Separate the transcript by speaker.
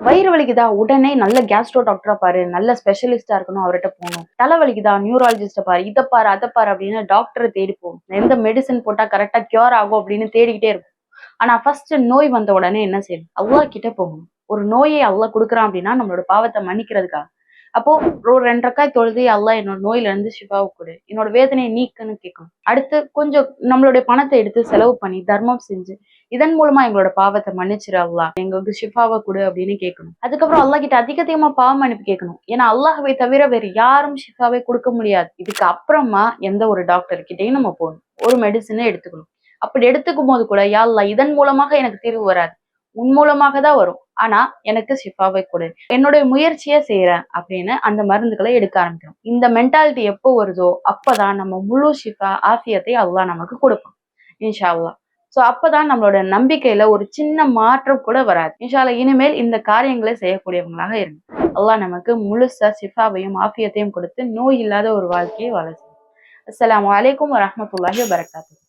Speaker 1: வயிறு வலிக்குதா உடனே நல்ல கேஸ்ட்ரோ டாக்டரா பாரு, நல்ல ஸ்பெஷலிஸ்டா இருக்கணும், அவர்கிட்ட போகணும். தலை வலிக்குதா நியூராலஜிஸ்ட பாரு, இதை பாரு அதை பாரு அப்படின்னு டாக்டரை தேடி போகணும். எந்த மெடிசன் போட்டா கரெக்டா கியூர் ஆகும் அப்படின்னு தேடிக்கிட்டே இருக்கும். ஆனா ஃபர்ஸ்ட் நோய் வந்த உடனே என்ன செய்யணும்? அல்லாஹ் கிட்ட போகணும். ஒரு நோயை அல்லாஹ் கொடுக்குறான் அப்படின்னா நம்மளோட பாவத்தை மன்னிக்கிறதுக்காக. அப்போ ஒரு 2 ரக்காய் தொழுது அல்லாஹ் என்னோட நோயில இருந்து ஷிஃபாவை கொடு, என்னோட வேதனையை நீக்குன்னு கேட்கணும். அடுத்து கொஞ்சம் நம்மளுடைய பணத்தை எடுத்து செலவு பண்ணி தர்மம் செஞ்சு இதன் மூலமா எங்களோட பாவத்தை மன்னிச்சிரு அல்லாஹ், எங்களுக்கு ஷிஃபாவை கொடு அப்படின்னு கேட்கணும். அதுக்கப்புறம் அல்லாஹ் கிட்ட அதிக அதிகமா பாவ மன்னிப்பு கேட்கணும். ஏன்னா அல்லாஹ்வை தவிர வேறு யாரும் ஷிஃபாவை கொடுக்க முடியாது. இதுக்கு அப்புறமா எந்த ஒரு டாக்டர் கிட்டையும் நம்ம போகணும், ஒரு மெடிசனை எடுத்துக்கணும். அப்படி எடுத்துக்கும் போது கூட யா அல்லாஹ் இதன் மூலமாக எனக்கு தீர்வு வராது, உன் மூலமாக தான் வரும், ஆனா எனக்கு ஷிஃபாவை கொடு, என்னுடைய முயற்சியை செய்யறேன் அப்படின்னு அந்த மருந்துகளை எடுக்க ஆரம்பிக்கணும். இந்த மென்டாலிட்டி எப்போ வருதோ அப்பதான் நம்ம முழு ஷிஃபா ஆஃபியத்தை அல்லாஹ் நமக்கு கொடுப்பான் இன்ஷா அல்லாஹ். சோ அப்பதான் நம்மளோட நம்பிக்கையில ஒரு சின்ன மாற்றம் கூட வராது. இன்ஷா அல்லாஹ் இனிமேல் இந்த காரியங்களை செய்யக்கூடியவங்களாக இருங்க. அல்லாஹ் நமக்கு முழுசா ஷிஃபாவையும் ஆஃபியத்தையும் கொடுத்து நோய் இல்லாத ஒரு வாழ்க்கையை வாழ செய்யும். அஸ்ஸலாமு அலைக்கும் வரஹ்மத்துல்லாஹி வபரகாத்துஹு.